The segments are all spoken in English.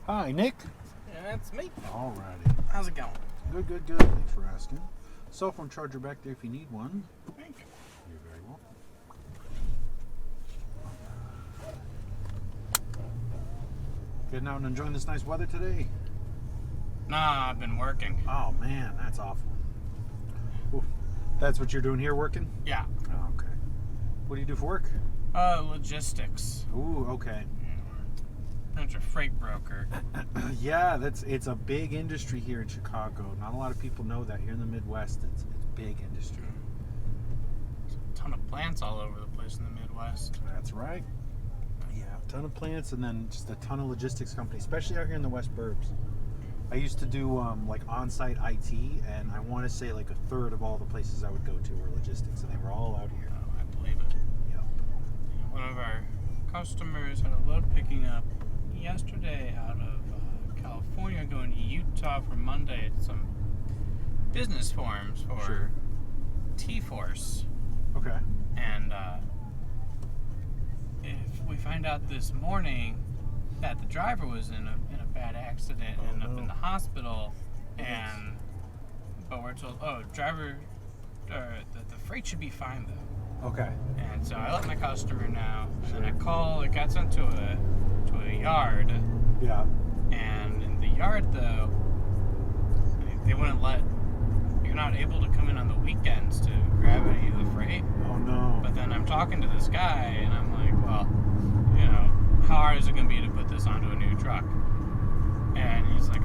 Hi, Nick. Yeah, that's me. Alrighty. How's it going? Good, good, good. Thanks for asking. Cell phone charger back there if you need one. Thank you. You're very welcome. Getting out and enjoying this nice weather today? Nah, I've been working. Oh, man, that's awful. Ooh, that's what you're doing here, working? Yeah. Oh, okay. What do you do for work? Logistics. Ooh, okay. There's a freight broker. Yeah, it's a big industry here in Chicago. Not a lot of people know that. Here in the Midwest, it's big industry. There's a ton of plants all over the place in the Midwest. That's right. Yeah, a ton of plants and then just a ton of logistics companies, especially out here in the West Burbs. I used to do like on-site IT, and I want to say like a third of all the places I would go to were logistics, and they were all out here. Oh, I believe it. Yep. One of our customers had a load picking up yesterday out of California, going to Utah for Monday at some business forums for Sure. T-Force. Okay. And if we find out this morning that the driver was in a bad accident and ended up in the hospital, but we're told, driver, the freight should be fine though. Okay. And so I let my customer know, and then it got sent to a yard, Yeah. and in the yard though, they wouldn't you're not able to come in on the weekends to grab any of the freight. Oh no. But then I'm talking to this guy, and I'm like, well, how hard is it going to be to put this onto a new truck? And he's like,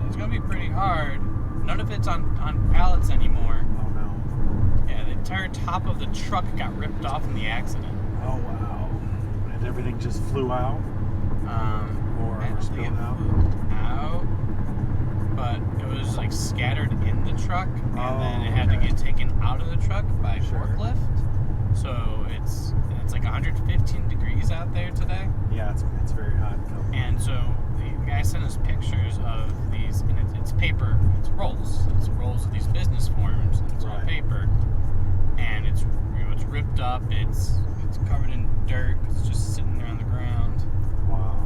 it's going to be pretty hard. None of it's on pallets anymore. Oh no. Yeah, the entire top of the truck got ripped off in the accident. Oh wow. And everything just flew out? Or I don't think spilled it out? flew out, but it was like scattered in the truck, and then it had to get taken out of the truck by forklift. So it's like 115 degrees out there today. Yeah, it's very hot. And so the guy sent us pictures of these, and it's paper, it's rolls of these business forms, and it's all paper, and it's ripped up, it's covered in dirt, 'cause it's just sitting there on the ground. Wow.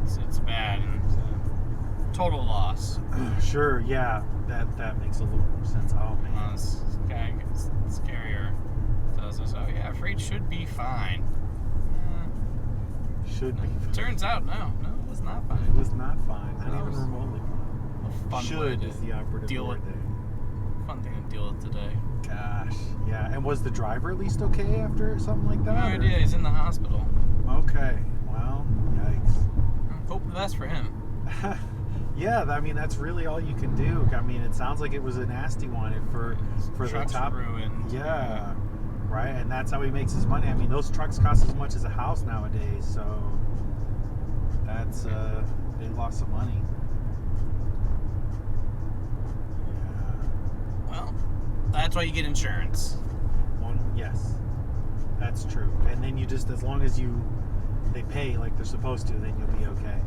It's bad, and it's a total loss. Sure, yeah, that makes a little more sense. Oh man. This carrier tells us, freight should be fine. Should be. Turns out, no, it was not fine. It was not fine. Not even was remotely fine. A fun way Should to is the operative deal word with there. fun thing to deal with today. Gosh, yeah. And was the driver at least okay after something like that? No idea. He's in the hospital. Okay. Well, yikes. Hope the best for him. Yeah, I mean that's really all you can do. I mean, it sounds like it was a nasty one for the Truck's top. ruined. Yeah. Right, and that's how he makes his money. I mean, those trucks cost as much as a house nowadays, so that's a big loss of money. Yeah. Well, that's why you get insurance. Yes, that's true. And then you just, as long as they pay like they're supposed to, then you'll be okay.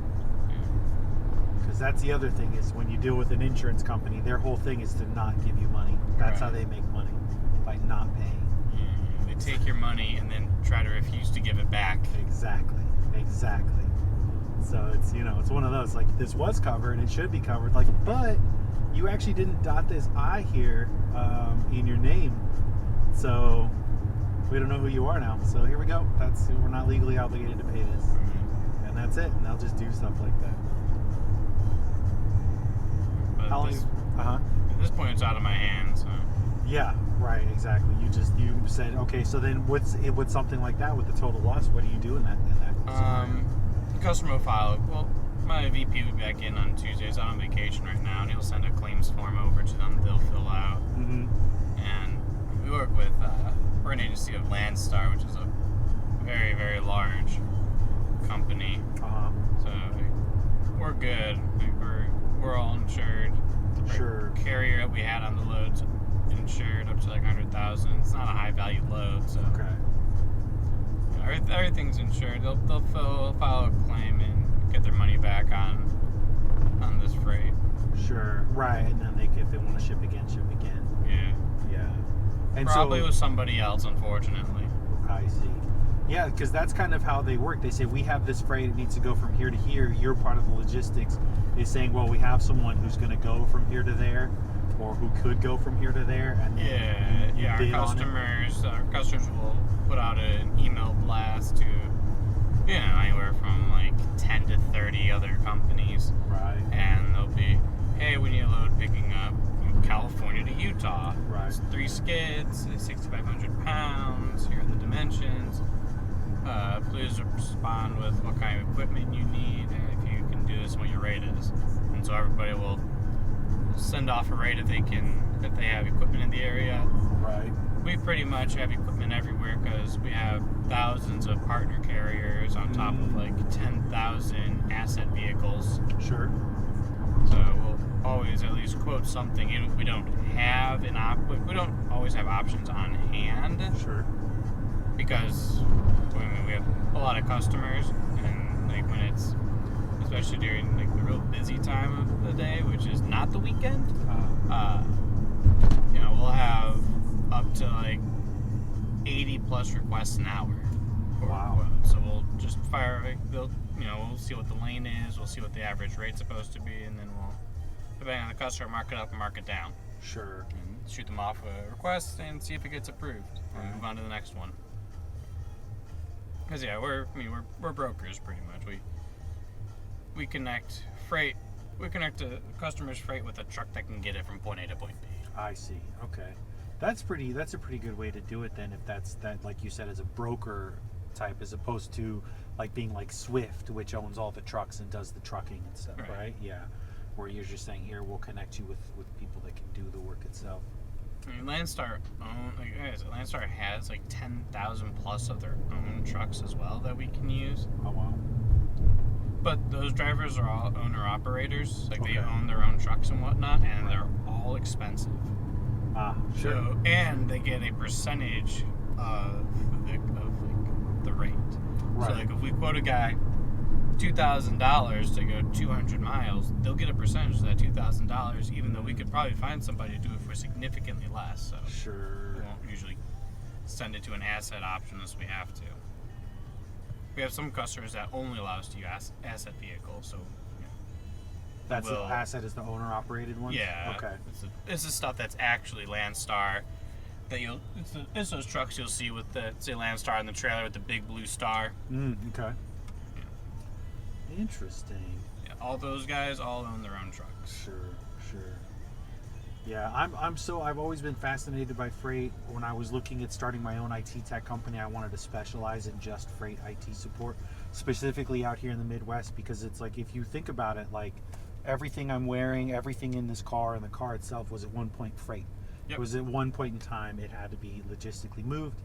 Because that's the other thing is when you deal with an insurance company, their whole thing is to not give you money. That's how they make money, by not paying. They take your money and then try to refuse to give it back. Exactly. So it's it's one of those like this was covered, it should be covered, like, but you actually didn't dot this I here in your name, so we don't know who you are now. So here we go. We're not legally obligated to pay this, and that's it. And they'll just do stuff like that. But at this point, it's out of my hands. So. Yeah, right, exactly. You said, okay, so then with something like that, with the total loss, what do you do in that The customer will file. Well, my VP will be back in on Tuesdays. I'm on vacation right now, and he'll send a claims form over to them. They'll fill out. Mm-hmm. And we work with we're an agency of Landstar, which is a very, very large company. So we're good. We're all insured. Sure. Our carrier that we had on the loads insured up to like 100,000. It's not a high value load, so everything's insured. They'll file a claim and get their money back on this freight. Sure. Right, and then if they want to ship again. Yeah. And probably with somebody else, unfortunately. I see. Yeah, because that's kind of how they work. They say, we have this freight, it needs to go from here to here. You're part of the logistics. Is saying, well, we have someone who's going to go from here to there, or who could go from here to there. And you Our bid on it. customers will put out an email blast to, anywhere from like 10 to 30 other companies. Right. And they'll be, hey, we need a load picking up from California to Utah. Right. It's 3 skids, it's 6,500 pounds, here are the dimensions. Please respond with what kind of equipment you need and if you can do this and what your rate is. And so everybody will send off a rate if they have equipment in the area. Right. We pretty much have equipment everywhere because we have thousands of partner carriers on top of like 10,000 asset vehicles. Sure. So we'll always at least quote something. Even if we don't have we don't always have options on hand. Sure. Because we have a lot of customers, and like when it's, especially during like the real busy time of the day, which is not the weekend, we'll have up to like 80 plus requests an hour. Wow. So we'll just we'll see what the lane is, we'll see what the average rate's supposed to be, and then we'll, depending on the customer, mark it up and mark it down. Sure. And shoot them off a request and see if it gets approved, and move on to the next one. Because we're brokers pretty much. We connect a customer's freight with a truck that can get it from point A to point B. I see. Okay. That's a pretty good way to do it then, if that's that, like you said, as a broker type, as opposed to like being like Swift, which owns all the trucks and does the trucking and stuff, right? Yeah. Where you're just saying, here, we'll connect you with people that can do the work itself. I mean, Landstar has like 10,000 plus of their own trucks as well that we can use. Oh, wow. But those drivers are all owner-operators. Like, Okay. they own their own trucks and whatnot, and they're all expensive. Sure. So, and they get a percentage of the rate. Right. So, like, if we quote a guy $2,000 to go 200 miles, they'll get a percentage of that $2,000, even though we could probably find somebody to do it for significantly less. So Sure. we won't usually send it to an asset option unless we have to. We have some customers that only allow us to use asset vehicles, so That's the asset is the owner operated one? yeah. Okay. It's the stuff that's actually Landstar. That it's those trucks you'll see with the, say, Landstar in the trailer with the big blue star. Okay. Interesting. Yeah, all those guys all own their own trucks. Sure. Yeah, I've always been fascinated by freight. When I was looking at starting my own IT tech company, I wanted to specialize in just freight IT support, specifically out here in the Midwest, because it's like, if you think about it, like everything I'm wearing, everything in this car and the car itself was at one point freight. Yep. It was at one point in time, it had to be logistically moved.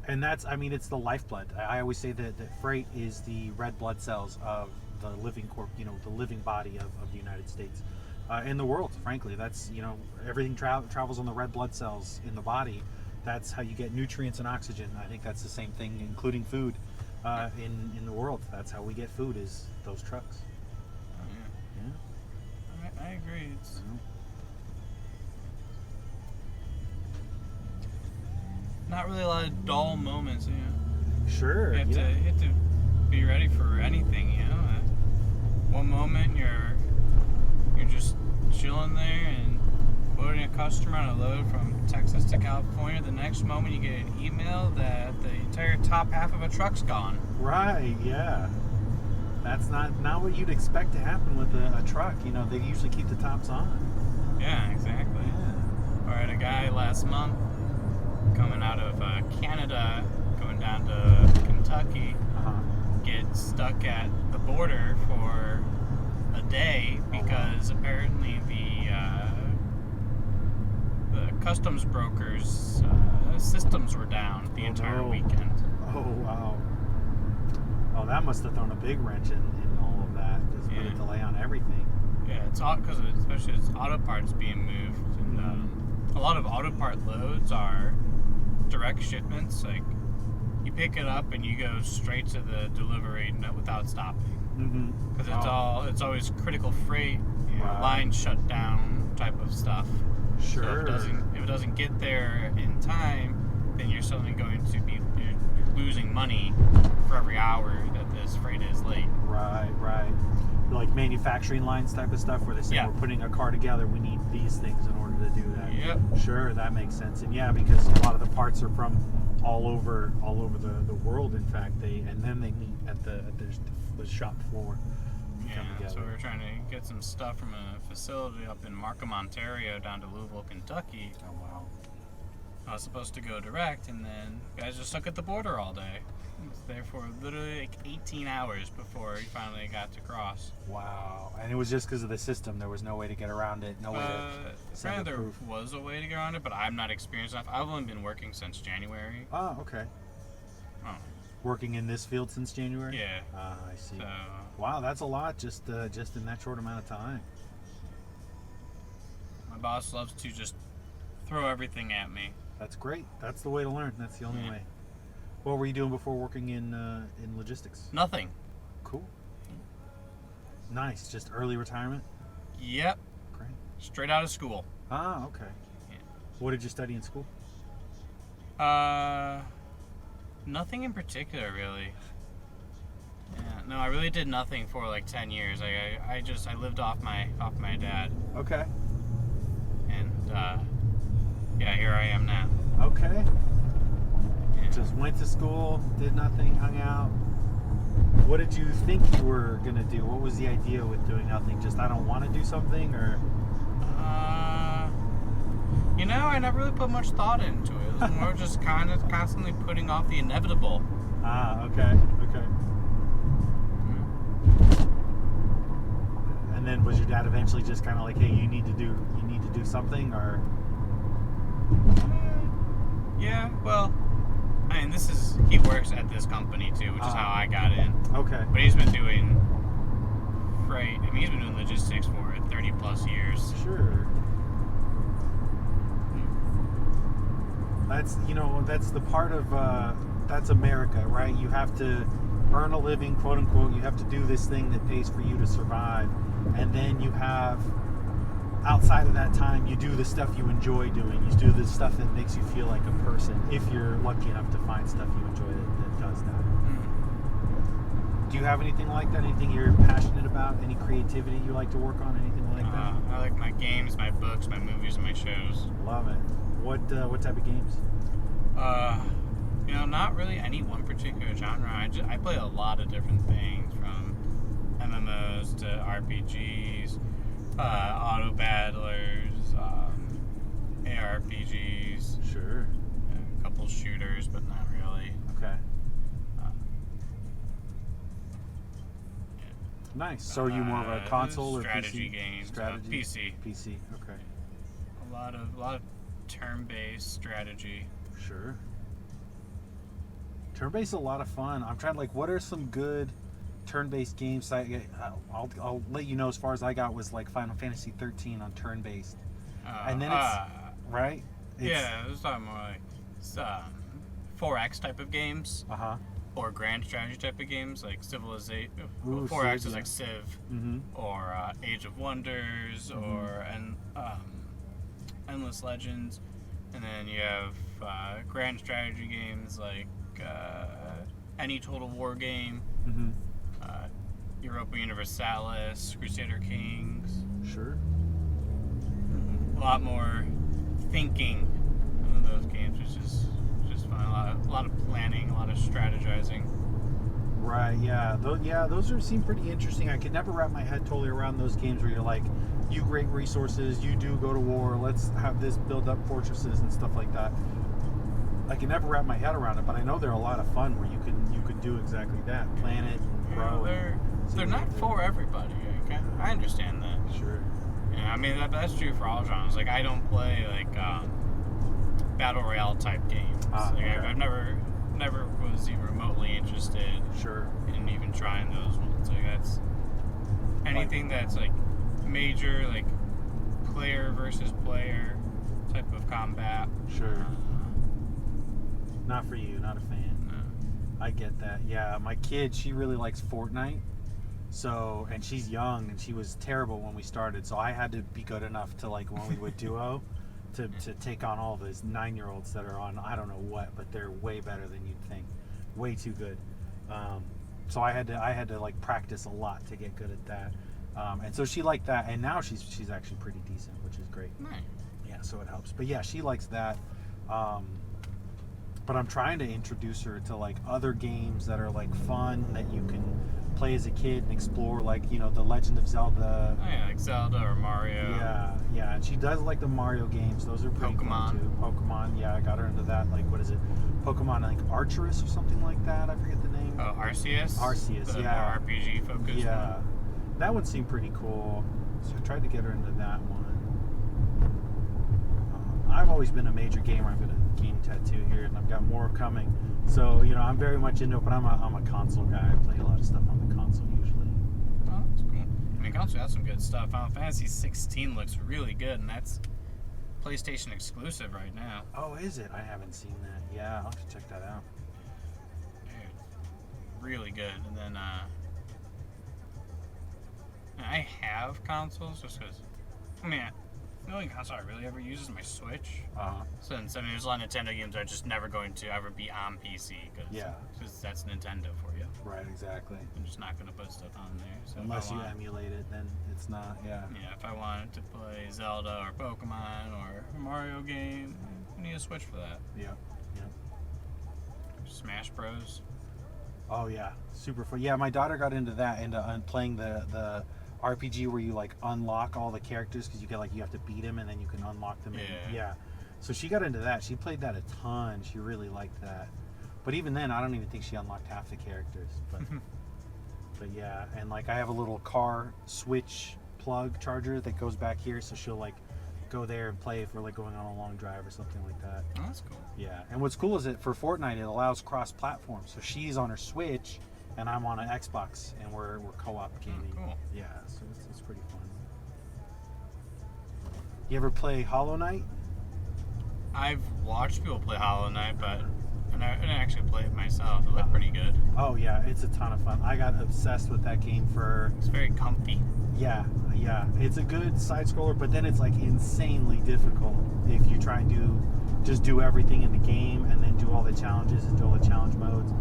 And it's the lifeblood. I always say that freight is the red blood cells of the living the living body of the United States. In the world, frankly, that's, everything travels on the red blood cells in the body. That's how you get nutrients and oxygen. I think that's the same thing, including food, in the world. That's how we get food, is those trucks. Yeah. I agree. It's not really a lot of dull moments. Sure. You have to be ready for anything. One moment you're just chilling there and quoting a customer on a load from Texas to California. The next moment you get an email that the entire top half of a truck's gone. Right, yeah. That's not what you'd expect to happen with a truck. They usually keep the tops on. Yeah, exactly. Yeah. I had a guy last month coming out of Canada, going down to Kentucky, get stuck at the border for a day because apparently the customs brokers' systems were down the entire weekend. Oh, wow. Oh, that must have thrown a big wrench in all of that. Just put a delay on everything. Yeah, it's all because especially it's auto parts being moved, and a lot of auto part loads are direct shipments. Like, you pick it up and you go straight to the delivery without stopping. Because it's always critical freight, line shutdown type of stuff. Sure. So if it doesn't get there in time, then you're suddenly going to be losing money for every hour that this freight is late. Right. Like manufacturing lines type of stuff where they say Yeah. we're putting a car together, we need these things in order to do that. Yep. Sure, that makes sense. And yeah, because a lot of the parts are from all over the world. In fact, and then they meet at the shop floor. and come Yeah, so together. we're trying to get some stuff from a facility up in Markham, Ontario, down to Louisville, Kentucky. Oh wow. I was supposed to go direct, and then guys just stuck at the border all day. I was there for literally like 18 hours before he finally got to cross. Wow. And it was just because of the system. There was no way to get around it. No way to send Apparently a there proof. was a way to get around it, but I'm not experienced enough. I've only been working since January. Oh, okay. Oh, Working in this field since January? yeah. Ah, I see. So Wow, that's a lot just in that short amount of time. my boss loves to just throw everything at me. That's great. That's the way to learn. That's the only Yeah. way. What were you doing before working in logistics? Nothing. Cool. Nice. Just early retirement? Yep. Great. Straight out of school. Ah, okay. Yeah. What did you study in school? Nothing in particular, really. Yeah, no, I really did nothing for like 10 years. I lived off my dad, Okay. and yeah, here I am now. Okay. Yeah. Just went to school, did nothing, hung out. What did you think you were gonna do? What was the idea with doing nothing? Just I don't want to do something, or I never really put much thought into it. It was more just kind of constantly putting off the inevitable. okay. And then was your dad eventually just kind of like, hey, you need to do something, or Yeah, well, I mean, he works at this company too, which is how I got in. okay, But he's been doing freight. I mean, he's been doing logistics for 30 plus years. sure. That's the part of that's America, right? You have to earn a living, quote unquote. You have to do this thing that pays for you to survive, and then you have outside of that time, you do the stuff you enjoy doing. You do the stuff that makes you feel like a person. If you're lucky enough to find stuff you enjoy that does that. Do you have anything like that? Anything you're passionate about? Any creativity you like to work on? Anything like that? I like my games, my books, my movies, and my shows. Love it. What type of games? Not really any one particular genre. I play a lot of different things, from MMOs to RPGs, auto battlers, ARPGs, Sure. a couple shooters, but not really. Okay. Uh, Nice. So are you more of a console or strategy PC? games? Strategy. PC. PC. Okay. A lot of turn-based strategy. Sure. Turn-based is a lot of fun. I'm trying to what are some good turn-based games? I'll let you know. As far as I got was like Final Fantasy 13 on turn-based, and then it's right. It's not more like 4X type of games. Uh huh. Or grand strategy type of games like Civilization. Ooh, 4X Civ, is yeah. like Civ, Mm-hmm. or Age of Wonders, or Endless Legends, and then you have grand strategy games like any Total War game, Mm-hmm. Europa Universalis, Crusader Kings. Sure. A lot more thinking in those games, which is just fun. A lot of planning, a lot of strategizing. Right. Yeah. Those seem pretty interesting. I could never wrap my head totally around those games where you're like, you great resources, you do go to war. Let's have this build up fortresses and stuff like that. I can never wrap my head around it, but I know they're a lot of fun where you could do exactly that. Plan it, grow. They're not for everybody. Okay? I understand that. Sure. Yeah, I mean that's true for all genres. Like I don't play battle royale type games. Okay. I've never was even remotely interested Sure. in even trying those ones. Like that's anything that's like major, like player versus player type of combat. Sure. Not for you. Not a fan. No. I get that. Yeah, my kid, she really likes Fortnite. So, and she's young, and she was terrible when we started. So I had to be good enough to when we would duo, to take on all those 9-year-olds that are on I don't know what, but they're way better than you'd think. way too good. So I had to like practice a lot to get good at that. And so she liked that, and now she's actually pretty decent, which is great. Nice. Yeah, so it helps. But yeah, she likes that. But I'm trying to introduce her to like other games that are like fun that you can play as a kid and explore, like, you know, the Legend of Zelda. Oh yeah, like Zelda or Mario. Yeah, and she does like the Mario games. Those are pretty Pokemon. cool too. Pokemon, yeah, I got her into that. Like, what is it? Pokemon, like Arceus or something like that. I forget the name. Oh, Arceus. Arceus, the yeah. More RPG focused. Yeah, that one seemed pretty cool. So I tried to get her into that one. I've always been a major gamer. I've got a game tattoo here, and I've got more coming. So, you know, I'm very much into it, but I'm a console guy. I play a lot of stuff on the console usually. Oh, that's cool. I mean, console has some good stuff. Final Fantasy 16 looks really good, and that's PlayStation exclusive right now. Oh, is it? I haven't seen that. Yeah, I'll have to check that out. Dude, really good. And then I have consoles just because, I mean, the only console I really ever use is my Switch. Since, I mean, there's a lot of Nintendo games that are just never going to ever be on PC because that's Nintendo for you. Right, exactly. I'm just not going to put stuff on there. So unless you emulate it, then it's not. Yeah. Yeah, if I wanted to play Zelda or Pokemon or a Mario game, I need a Switch for that. Yeah. Smash Bros. Oh yeah, super fun. Yeah, my daughter got into that, into playing the RPG where you like unlock all the characters because you have to beat them and then you can unlock them. Yeah. So she got into that. She played that a ton. She really liked that. But even then, I don't even think she unlocked half the characters. But but yeah, and like I have a little car switch plug charger that goes back here, so she'll like go there and play if we're like going on a long drive or something like that. Oh, that's cool. Yeah, and what's cool is that for Fortnite it allows cross-platform. So she's on her Switch and I'm on an Xbox, and we're co-op gaming. Oh, cool. Yeah, so it's pretty fun. You ever play Hollow Knight? I've watched people play Hollow Knight, but I didn't actually play it myself. It looked pretty good. Oh yeah, it's a ton of fun. I got obsessed with that game for... It's very comfy. Yeah. It's a good side scroller, but then it's like insanely difficult if you try and do everything in the game and then do all the challenges and do all the challenge modes.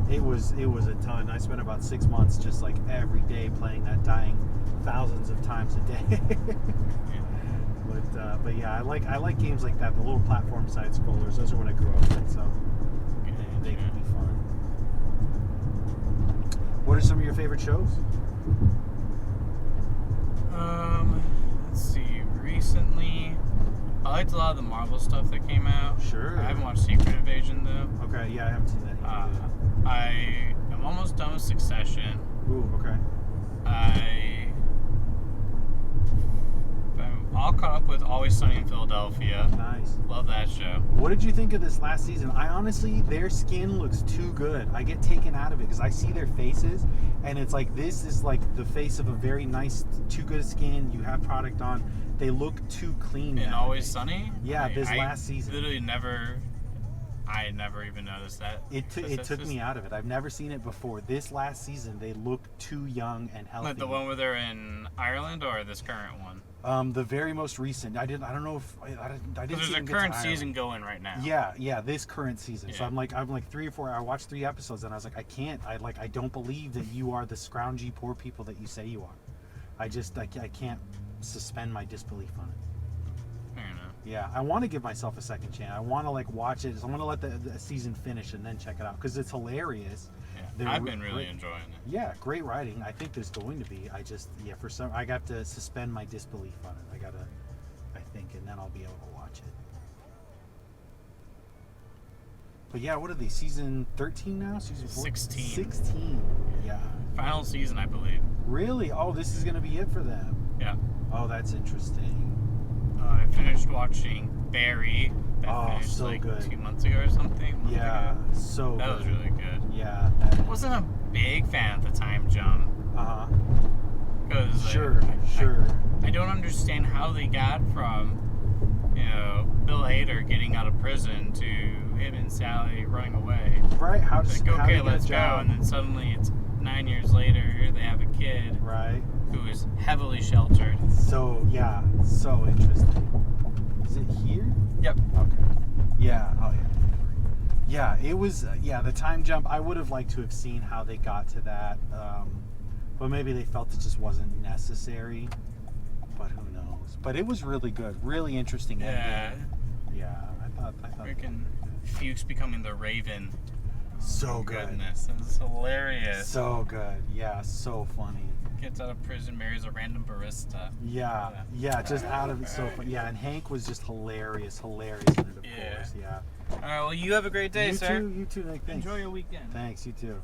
It was a ton. I spent about 6 months just like every day playing that, dying thousands of times a day. But yeah, I like games like that, the little platform side scrollers. Those are what I grew up with, so they can be fun. What are some of your favorite shows? Let's see. Recently, I liked a lot of the Marvel stuff that came out. Sure. I haven't watched Secret Invasion though. Okay, yeah, I haven't seen that either. I am almost done with Succession. Ooh, okay. I'm all caught up with Always Sunny in Philadelphia. Nice. Love that show. What did you think of this last season? I honestly, their skin looks too good. I get taken out of it because I see their faces, and it's like, this is like the face of a very nice, too good skin. You have product on. They look too clean. And Always Sunny? Yeah, this last season. I never even noticed that. It took me out of it. I've never seen it before. This last season, they look too young and healthy. Like the one where they're in Ireland, or this current one? The very most recent. I don't know if I didn't. There's a current season going right now. Yeah, this current season. Yeah. So I'm like 3 or 4. I watched 3 episodes and I was like, I don't believe that you are the scroungy poor people that you say you are. I can't suspend my disbelief on it. Fair enough. Yeah, I want to give myself a second chance. I want to like watch it. I want to let the season finish and then check it out because it's hilarious. Yeah, I've been really enjoying it. Yeah, great writing. I think there's going to be. I got to suspend my disbelief on it. I think, and then I'll be able to watch it. But yeah, what are they? Season 13 now? Season 14? 16. 16. Yeah. Final season, I believe. Really? Oh, this is going to be it for them. Yeah. Oh, that's interesting. I finished watching Barry. Oh, finished so like good. 2 months ago or something. Yeah, so that good. was really good. Yeah. I wasn't a big fan at the time, John. Uh-huh. Because Sure. I don't understand how they got from, Bill Hader getting out of prison to him and Sally running away. Right? How does Like, how okay, do you get a let's go, job? and then suddenly it's 9 years later, they have a kid Right. who is heavily sheltered. So so interesting. Is it here? Yep. Okay. Yeah. Oh yeah. Yeah, it was. The time jump. I would have liked to have seen how they got to that, but maybe they felt it just wasn't necessary. But who knows? But it was really good, really interesting. Yeah. Ending. Yeah, I thought. Freaking Fuchs becoming the Raven. So my good. Goodness, it was hilarious. So good. Yeah, so funny. Gets out of prison, marries a random barista. Yeah, just out of it. So funny. Yeah, and Hank was just hilarious in it, of course. Yeah. All right. Well, you have a great day, You sir. too, Nick. Thanks. Enjoy your weekend. Thanks. You too.